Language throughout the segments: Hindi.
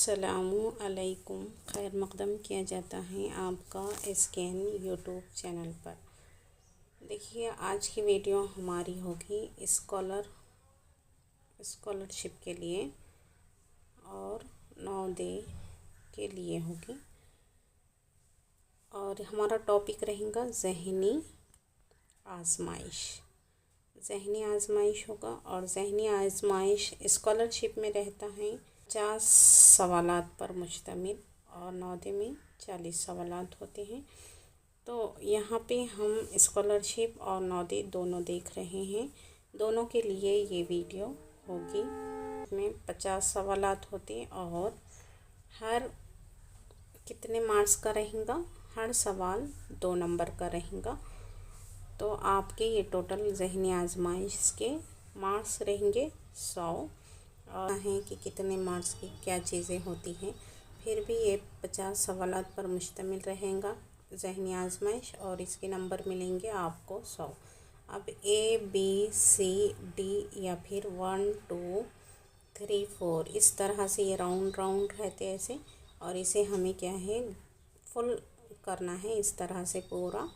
अस्सलामु अलैकुम। खैर मक़दम किया जाता है आपका SKN यूट्यूब चैनल पर। देखिए, आज की वीडियो हमारी होगी स्कॉलरशिप के लिए और नवोदय के लिए होगी। और हमारा टॉपिक रहेगा ज़हनी आजमाइश। ज़हनी आजमाइश होगा और ज़हनी आजमाइश स्कॉलरशिप में रहता है 50 सवालात पर मुश्तमिल और नवोदय में 40 सवालात होते हैं। तो यहाँ पे हम स्कॉलरशिप और नवोदय दोनों देख रहे हैं। दोनों के लिए ये वीडियो होगी। इसमें 50 सवालात होते और हर कितने मार्क्स का रहेगा, हर सवाल 2 नंबर का रहेगा। तो आपके ये टोटल ज़हनी आजमाइश के मार्क्स रहेंगे 100 और है कि कितने मार्क्स की क्या चीज़ें होती हैं। फिर भी ये 50 सवालात पर मुश्तमिल रहेगा ज़हनी आजमाइश और इसके नंबर मिलेंगे आपको 100। अब ABCD या फिर 1 2 3 4 इस तरह से ये राउंड रहते ऐसे, और इसे हमें क्या है फुल करना है। इस तरह से पूरा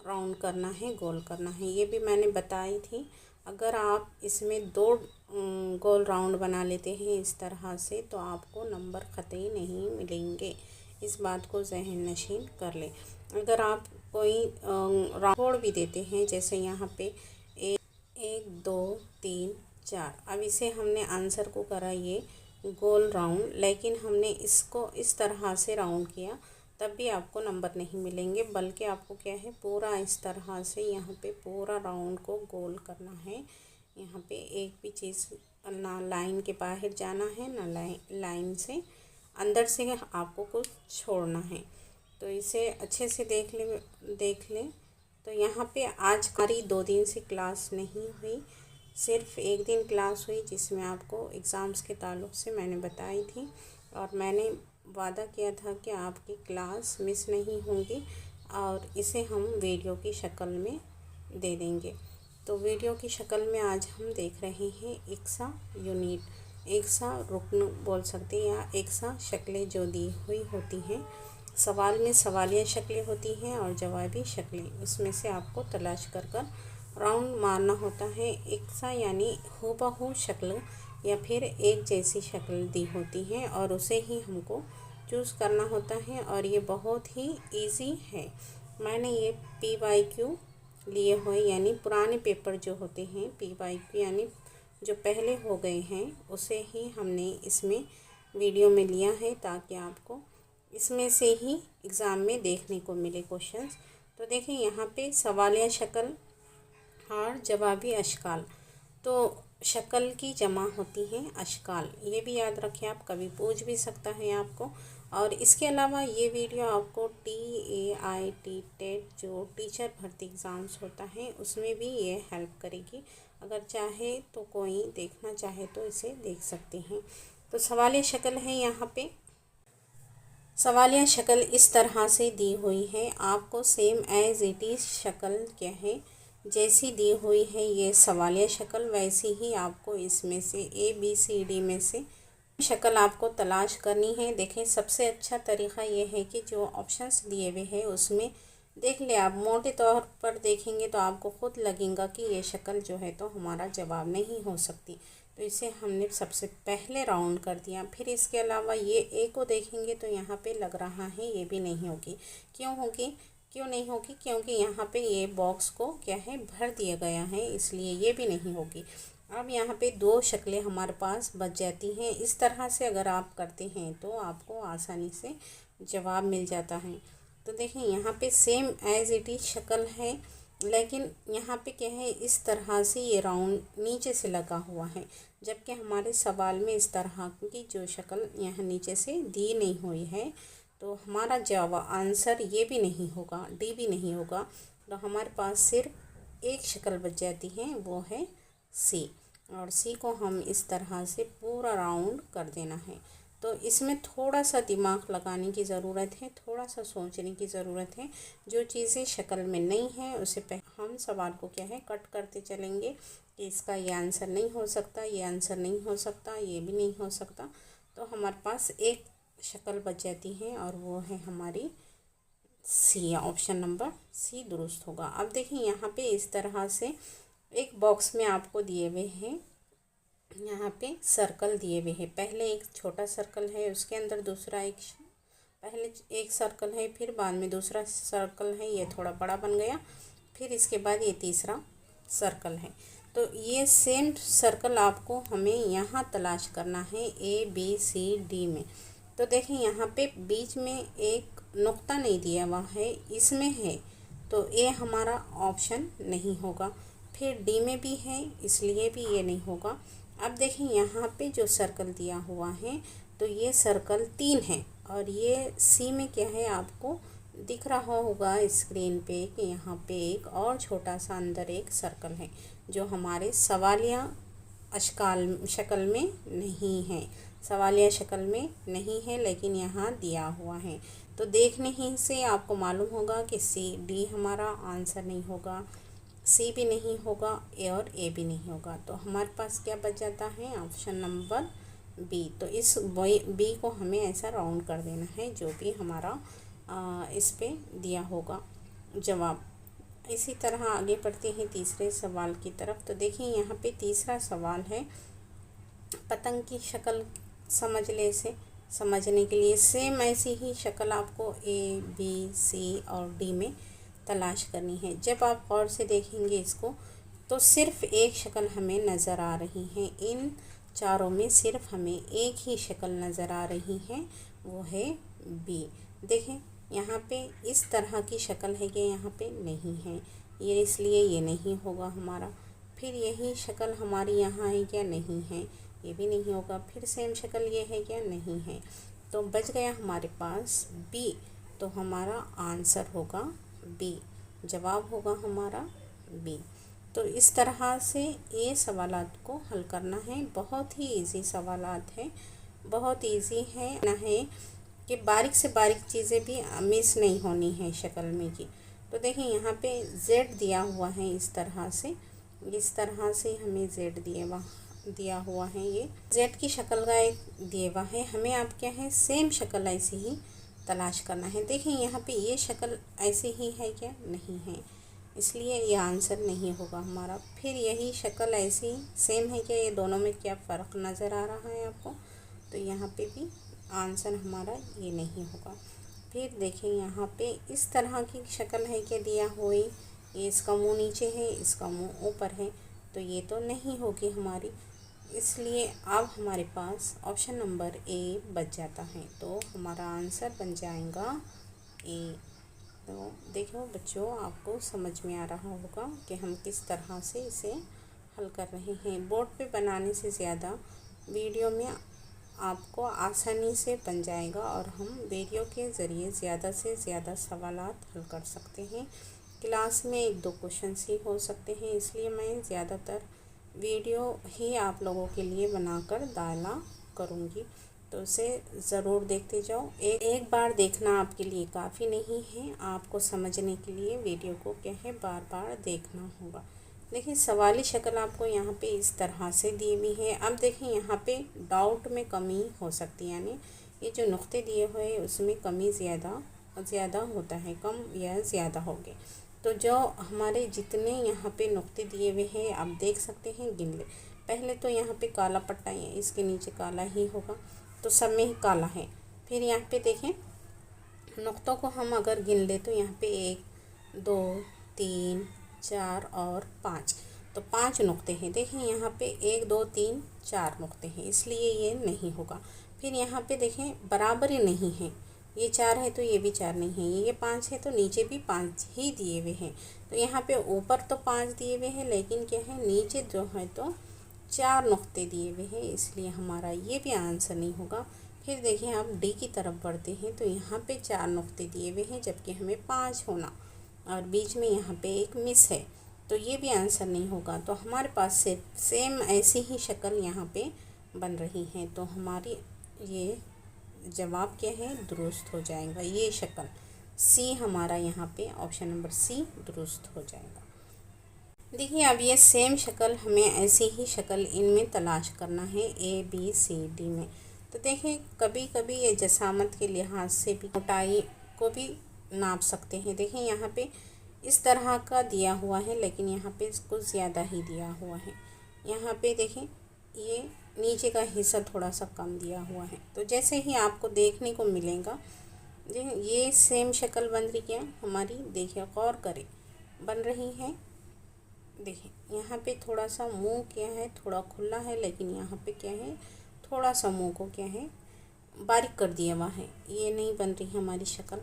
राउंड करना है, गोल करना है। ये भी मैंने बताई थी। अगर आप इसमें 2 गोल राउंड बना लेते हैं इस तरह से, तो आपको नंबर कतई नहीं मिलेंगे। इस बात को ज़हन नशीन कर लें। अगर आप कोई राउंड भी देते हैं, जैसे यहाँ पे 1 2 3 4, अब इसे हमने आंसर को करा ये गोल राउंड, लेकिन हमने इसको इस तरह से राउंड किया, तब भी आपको नंबर नहीं मिलेंगे। बल्कि आपको क्या है पूरा इस तरह से यहाँ पे पूरा राउंड को गोल करना है। यहाँ पे एक भी चीज़ ना लाइन के बाहर जाना है, ना लाइन से अंदर से आपको कुछ छोड़ना है। तो इसे अच्छे से देख लें। तो यहाँ पे आज हमारी 2 दिन से क्लास नहीं हुई, सिर्फ एक दिन क्लास हुई, जिसमें आपको एग्ज़ाम्स के ताल्लुक़ से मैंने बताई थी और मैंने वादा किया था कि आपकी क्लास मिस नहीं होंगी और इसे हम वीडियो की शक्ल में दे देंगे। तो वीडियो की शक्ल में आज हम देख रहे हैं इक्सा यूनिट, इक्सा रुकन बोल सकते हैं, या इक्सा शक्लें जो दी हुई होती हैं। सवाल में सवालिया शक्लें होती हैं और जवाबी शक्लें, उसमें से आपको तलाश कर राउंड मारना होता है। इक्सा यानी हूबहू शक्ल या फिर एक जैसी शक्ल दी होती है और उसे ही हमको चूज़ करना होता है। और ये बहुत ही इजी है। मैंने ये PYQ लिए हुए, यानी पुराने पेपर जो होते हैं PYQ यानी जो पहले हो गए हैं, उसे ही हमने इसमें वीडियो में लिया है ताकि आपको इसमें से ही एग्ज़ाम में देखने को मिले क्वेश्चंस। तो देखें यहाँ पे सवालिया शक्ल और जवाबी अशकाल। तो शक्ल की जमा होती हैं अशकाल, ये भी याद रखें। आप कभी पूछ भी सकता है आपको। और इसके अलावा ये वीडियो आपको TAIT टेट जो टीचर भर्ती एग्ज़ाम्स होता है उसमें भी ये हेल्प करेगी। अगर चाहे तो कोई देखना चाहे तो इसे देख सकते हैं। तो सवालिया शक्ल है, यहाँ पे सवालिया शक्ल इस तरह से दी हुई है। आपको सेम एज इट इज़ शक्ल क्या है जैसी दी हुई है ये सवालिया शक्ल, वैसी ही आपको इसमें से ABCD में से शक्ल आपको तलाश करनी है। देखें, सबसे अच्छा तरीक़ा ये है कि जो ऑप्शंस दिए हुए हैं उसमें देख ले। आप मोटे तौर पर देखेंगे तो आपको ख़ुद लगेगा कि ये शक्ल जो है तो हमारा जवाब नहीं हो सकती। तो इसे हमने सबसे पहले राउंड कर दिया। फिर इसके अलावा ये A को देखेंगे तो यहाँ पे लग रहा है ये भी नहीं होगी। क्यों नहीं होगी? क्योंकि यहाँ पे ये बॉक्स को क्या है भर दिया गया है, इसलिए ये भी नहीं होगी। अब यहाँ पे 2 शक्लें हमारे पास बच जाती हैं। इस तरह से अगर आप करते हैं तो आपको आसानी से जवाब मिल जाता है। तो देखें, यहाँ पे सेम एज इट इज़ शक्ल है, लेकिन यहाँ पे क्या है इस तरह से ये राउंड नीचे से लगा हुआ है, जबकि हमारे सवाल में इस तरह की जो शक्ल यहाँ नीचे से दी नहीं हुई है। तो हमारा जवाब आंसर ये भी नहीं होगा, D भी नहीं होगा। तो हमारे पास सिर्फ एक शक्ल बच जाती है, वो है C। और C को हम इस तरह से पूरा राउंड कर देना है। तो इसमें थोड़ा सा दिमाग लगाने की ज़रूरत है, थोड़ा सा सोचने की ज़रूरत है। जो चीज़ें शक्ल में नहीं है उसे पहले हम सवाल को क्या है कट करते चलेंगे कि इसका ये आंसर नहीं हो सकता, ये आंसर नहीं हो सकता, ये भी नहीं हो सकता। तो हमारे पास एक शक्ल बच जाती है और वो है हमारी सी। ऑप्शन नंबर सी दुरुस्त होगा। अब देखिए यहाँ पे इस तरह से एक बॉक्स में आपको दिए हुए हैं, यहाँ पे सर्कल दिए हुए हैं। पहले एक छोटा सर्कल है, उसके अंदर दूसरा पहले एक सर्कल है, फिर बाद में दूसरा सर्कल है, ये थोड़ा बड़ा बन गया, फिर इसके बाद ये तीसरा सर्कल है। तो ये सेम सर्कल आपको हमें यहाँ तलाश करना है ABCD में। तो देखें यहाँ पे बीच में एक नुक्ता नहीं दिया हुआ है, इसमें है, तो ए हमारा ऑप्शन नहीं होगा। फिर डी में भी है, इसलिए भी ये नहीं होगा। अब देखें यहाँ पे जो सर्कल दिया हुआ है, तो ये सर्कल 3 है और ये सी में क्या है आपको दिख रहा होगा स्क्रीन पे कि यहाँ पे एक और छोटा सा अंदर एक सर्कल है जो हमारे सवालिया शक्ल में नहीं है, सवालिया शक्ल में नहीं है, लेकिन यहाँ दिया हुआ है। तो देखने ही से आपको मालूम होगा कि डी हमारा आंसर नहीं होगा, सी भी नहीं होगा, ए और ए भी नहीं होगा। तो हमारे पास क्या बच जाता है? Option number B. तो इस बी को हमें ऐसा राउंड कर देना है जो भी हमारा इस पे दिया होगा जवाब। इसी तरह आगे बढ़ते हैं तीसरे सवाल की तरफ। तो देखिए यहाँ पे तीसरा सवाल है, पतंग की शक्ल समझने के लिए सेम ऐसी ही शक्ल आपको A, B, C और D में तलाश करनी है। जब आप गौर से देखेंगे इसको तो सिर्फ एक शक्ल हमें नज़र आ रही है, इन चारों में सिर्फ हमें एक ही शक्ल नज़र आ रही है, वो है B। देखें यहाँ पे इस तरह की शक्ल है कि यहाँ पे नहीं है, ये इसलिए ये नहीं होगा हमारा। फिर यही शक्ल हमारी यहाँ है क्या? नहीं है, ये भी नहीं होगा। फिर सेम शक्ल ये है क्या? नहीं है। तो बच गया हमारे पास B। तो हमारा आंसर होगा B, जवाब होगा हमारा B। तो इस तरह से ये सवालात को हल करना है। बहुत ही इजी सवालात है, बहुत इजी है ना, है कि बारीक से बारीक चीज़ें भी मिस नहीं होनी है शक्ल में की। तो देखें यहाँ पे Z दिया हुआ है, इस तरह से हमें Z दिया हुआ है। ये Z की शक्ल का एक दिया हुआ है, हमें आप क्या है सेम शक्ल ऐसी ही तलाश करना है। देखें यहाँ पे ये शक्ल ऐसी ही है क्या? नहीं है, इसलिए ये आंसर नहीं होगा हमारा। फिर यही शक्ल ऐसी सेम है क्या? ये दोनों में क्या फ़र्क नज़र आ रहा है आपको? तो यहाँ पे भी आंसर हमारा ये नहीं होगा। फिर देखें यहाँ पे इस तरह की शक्ल है क्या दिया हुई, ये इसका मुंह नीचे है, इसका मुंह ऊपर है, तो ये तो नहीं होगी हमारी, इसलिए अब हमारे पास ऑप्शन नंबर ए बच जाता है। तो हमारा आंसर बन जाएगा ए। तो देखो बच्चों, आपको समझ में आ रहा होगा कि हम किस तरह से इसे हल कर रहे हैं। बोर्ड पे बनाने से ज़्यादा वीडियो में आपको आसानी से बन जाएगा और हम वीडियो के ज़रिए ज़्यादा से ज़्यादा सवालात हल कर सकते हैं। क्लास में 1-2 क्वेश्चन ही हो सकते हैं, इसलिए मैं ज़्यादातर वीडियो ही आप लोगों के लिए बनाकर डाला करूँगी। तो उसे ज़रूर देखते जाओ। एक बार देखना आपके लिए काफ़ी नहीं है, आपको समझने के लिए वीडियो को क्या है बार बार देखना होगा। देखिए सवाली शक्ल आपको यहाँ पे इस तरह से दी हुई है। अब देखें यहाँ पे डाउट में कमी हो सकती है, यानी ये जो नुक्ते दिए हुए हैं उसमें कमी ज़्यादा होता है, कम या ज़्यादा होंगे। तो जो हमारे जितने यहाँ पे नुक्ते दिए हुए हैं आप देख सकते हैं, गिन ले। पहले तो यहाँ पे काला पट्टा है, इसके नीचे काला ही होगा, तो सब में ही काला है। फिर यहाँ पे देखें नुक्तों को हम अगर गिन ले तो यहाँ पे 1, 2, 3, 4 और 5, तो 5 नुक्ते हैं। देखें यहाँ पे 1, 2, 3, 4 नुक्ते हैं, इसलिए ये नहीं होगा। फिर यहाँ पे देखें बराबर ही नहीं है, ये 4 है तो ये भी 4 नहीं है, ये 5 है तो नीचे भी 5 ही दिए हुए हैं। तो यहाँ पे ऊपर तो 5 दिए हुए हैं, लेकिन क्या है नीचे जो है तो 4 नुक्ते दिए हुए हैं, इसलिए हमारा ये भी आंसर नहीं होगा। फिर देखें आप डी की तरफ बढ़ते हैं तो यहाँ पे 4 नुक्ते दिए हुए हैं, जबकि हमें 5 होना, और बीच में यहाँ पे एक मिस है, तो ये भी आंसर नहीं होगा। तो हमारे पास से सेम ऐसी ही शक्ल यहाँ पे बन रही है, तो हमारी ये जवाब क्या है? दुरुस्त हो जाएगा। ये शक्ल सी हमारा यहाँ पे ऑप्शन नंबर सी दुरुस्त हो जाएगा। देखिए अब ये सेम शक्ल हमें ऐसी ही शक्ल इनमें तलाश करना है A, B, C, D में। तो देखें कभी कभी ये जसामत के लिहाज से भी मोटाई को भी नाप सकते हैं। देखें यहाँ पे इस तरह का दिया हुआ है, लेकिन यहाँ पे कुछ ज़्यादा ही दिया हुआ है। यहाँ पे देखें ये नीचे का हिस्सा थोड़ा सा कम दिया हुआ है। तो जैसे ही आपको देखने को मिलेगा, ये सेम शक्ल बन रही है हमारी। देखिए गौर करें, बन रही है। देखिए यहाँ पे थोड़ा सा मुंह क्या है, थोड़ा खुला है, लेकिन यहाँ पे क्या है, थोड़ा सा मुंह को क्या है, बारीक कर दिया हुआ है। ये नहीं बन रही हमारी शक्ल।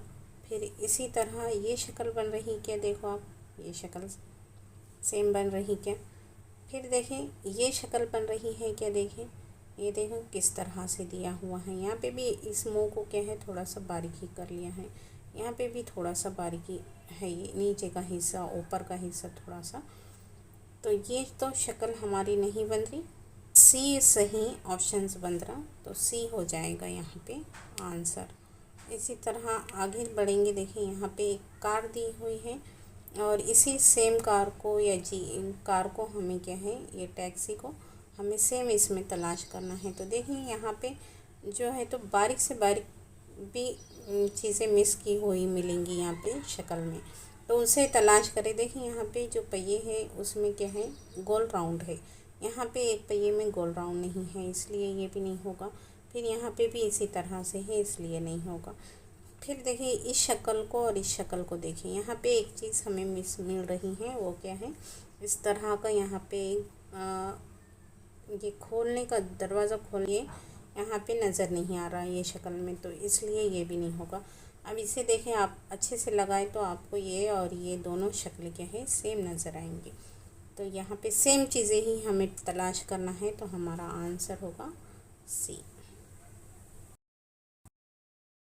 फिर इसी तरह ये शक्ल बन रही क्या, देखो आप, ये शक्ल सेम बन रही क्या। फिर देखें ये शक्ल बन रही है क्या, देखें ये देखो किस तरह से दिया हुआ है। यहाँ पे भी इस मुंह को क्या है, थोड़ा सा बारीकी कर लिया है। यहाँ पे भी थोड़ा सा बारीकी है, ये नीचे का हिस्सा, ऊपर का हिस्सा थोड़ा सा। तो ये तो शक्ल हमारी नहीं बन रही। सी सही ऑप्शंस बन रहा, तो सी हो जाएगा यहाँ पे आंसर। इसी तरह आगे बढ़ेंगे। देखिए यहाँ पे एक कार दी हुई है और इसी सेम कार को या कार को हमें क्या है, ये टैक्सी को हमें सेम इसमें तलाश करना है। तो देखिए यहाँ पे जो है तो बारीक से बारीक भी चीज़ें मिस की हुई मिलेंगी यहाँ पे शक्ल में, तो उसे तलाश करें। देखिए यहाँ पे जो पहिए है उसमें क्या है, गोल राउंड है। यहाँ पे एक पहिए में गोल राउंड नहीं है, इसलिए ये भी नहीं होगा। फिर यहाँ पे भी इसी तरह से है, इसलिए नहीं होगा। फिर देखिए इस शक्ल को और इस शक्ल को देखिए, यहाँ पे एक चीज़ हमें मिस मिल रही है, वो क्या है, इस तरह का यहाँ पे ये खोलने का दरवाज़ा खोलिए, यहाँ पे नज़र नहीं आ रहा है ये शक्ल में, तो इसलिए ये भी नहीं होगा। अब इसे देखें आप अच्छे से लगाएं तो आपको ये और ये दोनों शक्ल क्या है, सेम नज़र आएंगी। तो यहाँ पे सेम चीज़ें ही हमें तलाश करना है, तो हमारा आंसर होगा सी।